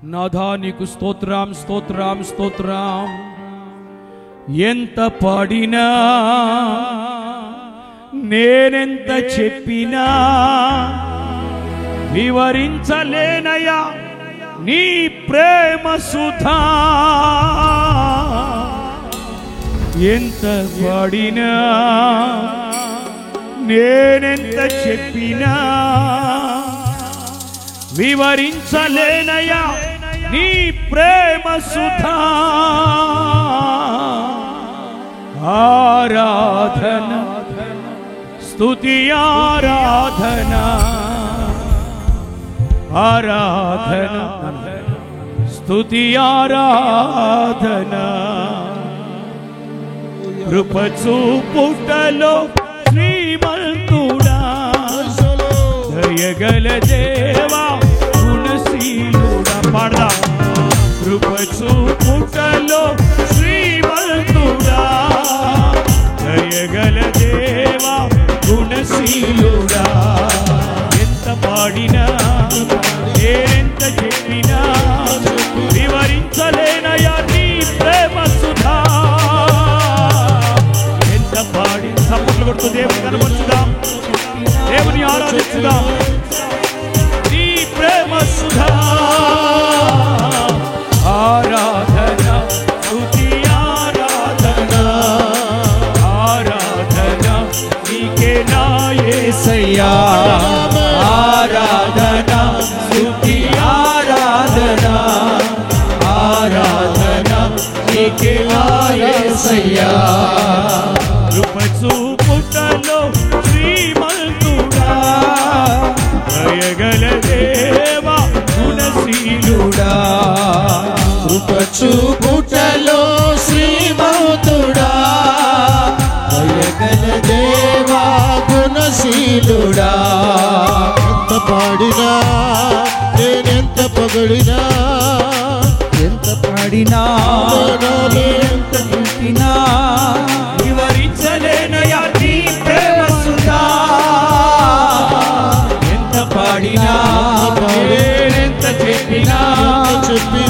నాథా నీకు స్తోత్రం స్తోత్రం స్తోత్రం. ఎంత పాడినా నేనెంత చెప్పినా వివరించలేనయ్యా నీ ప్రేమ సుధా. ఎంత పాడినా నేనెంత చెప్పినా వివరించలేనయ్యా నీ ప్రేమ సుధా. ఆరాధన స్తుతి ఆరాధన ఆరాధన స్తుతి ఆరాధన. కృప చూపుటలో శ్రీమంతుడా దయగల దేవా గుణశీలుడా. పాడదా. కృప చూపుటలో శ్రీమంతుడా దయగల దేవా గుణశీలుడా. ఎంత పాడినా నేనెంత చెప్పినా వివరించలేనయ్యా నీ ప్రేమ సుధా. ఎంత పాడి సపోర్ట్లు కొడుతూ దేవుని కనపరుచుదాం, దేవుని ఆరాధించుదాం. నీ ప్రేమ సుధా. ఆరాధన స్తుతి ఆరాధన ఆరాధన నీకే నా యేసయ్యా. ఆరాధన స్తుతి ఆరాధన ఆరాధన నీకే నా యేసయ్యా. కృప చూపుటలో శ్రీమంతుడా దయగల దేవా గుణశీలుడా. కృప చూపుటలో శ్రీమంతుడా దయగల దేవా గుణశీలుడా. ఎంత పాడినా నేనెంత పొగిడినా ఎంత పాడినా ఎంత పుట్టినా వివరించలేనయ్యా నీ ప్రేమ సుధా. ఎంత పాడినా నేనెంత చెప్పినా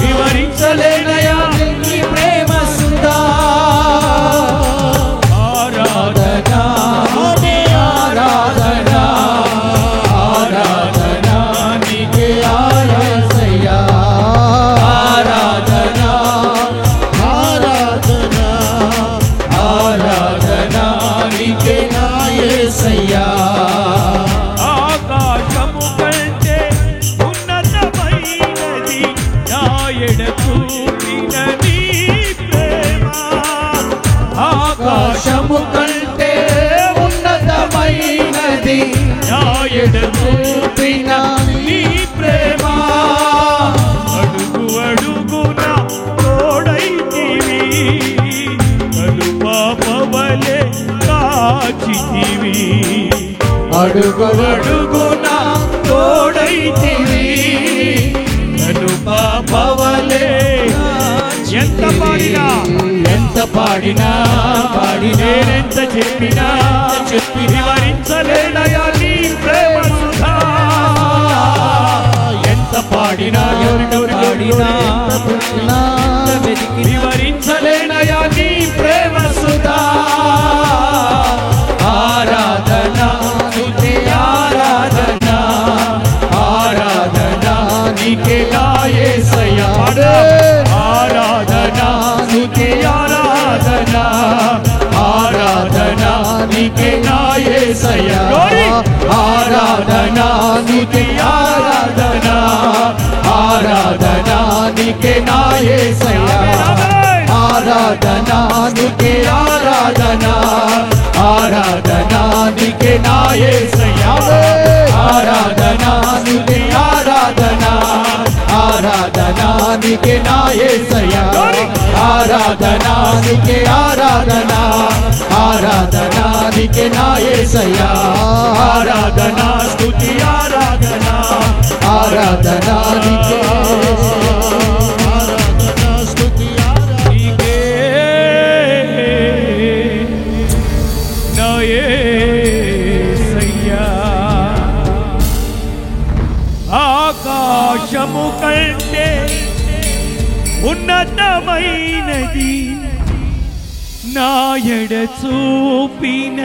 వివరించలేనయ్యా నీ ప్రేమ సుధా. ఆరాధన ఆరాధన ఆరాధన నీకే యేసయ్యా. ఆరాధన ఆరాధన ఆరాధన నీకే నా యేసయ్యా. ఆకాశము కంటే ఉన్నతమైనది నా ఎడ చూపిన నీ ప్రేమ. ఆకాశము కంటే ఉన్నతమైనది నా ఎడ చూపిన నీ ప్రేమ. అడుగు అడుగున తోడైతివి కలు పాపవలే కాచితివి. అడుగు అడుగున తోడైతివి కలు పాపవలే. ఎంత పాడినా పాడి నేనెంత చెప్పినా వివరించలేనయ్యా నీ ప్రేమ సుధా. ఎంత పాడినా ఎవరినెవరినా వివరించలేనయ్యా నీ ప్రేమ సుధా. ఆరాధన స్తుతి ఆరాధన ఆరాధన నీకే నా యేసయ్యా. ఆరాధన స్తుతి ఆరాధన ఆరాధన నీకే నా యేసయ్యా. ఆరాధన స్తుతి ఆరాధన ఆరాధన నీకే నా యేసయ్యా. ఆరాధన స్తుతి ఆరాధన ఆరాధన నీకే నా యేసయ్యా. ఆరాధన స్తుతి ఆరాధన ఆరాధన నీకే నా యేసయ్యా. ఆరాధన నీకే ఆరాధన ఆరాధన నీకే నా యేసయ్యా. ఆరాధన స్తుతి ఆరాధన ఆరాధన నీకే ఆరాధన స్తుతి నీకే నా యేసయ్యా. ఆకాశము కంటే ఉన్నతమైనది నా ఎడ చూపిన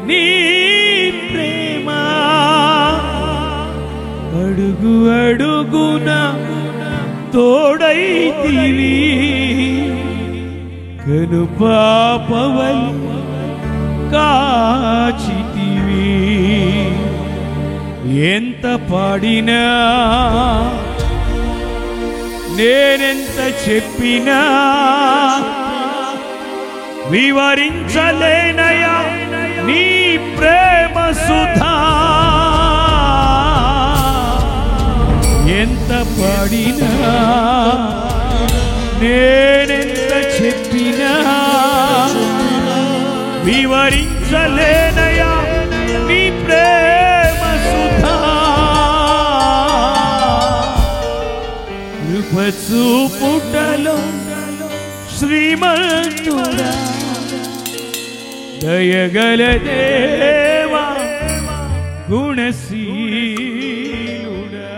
నీ ప్రేమ అడుగు అడుగున తోడైతివి కను పాపవల్ కాచితివి ఎంత పాడినా నేనెంత చెప్పినా వివరించలేనయా నీ ప్రేమ సుధా ఎంత పాడినా నేనెంత చెప్పినా వివరించలేనయా నీ ప్రేమ సుధా కృప చూపుటలో శ్రీమంతుడా దయగల దేవా గుణశీలుడా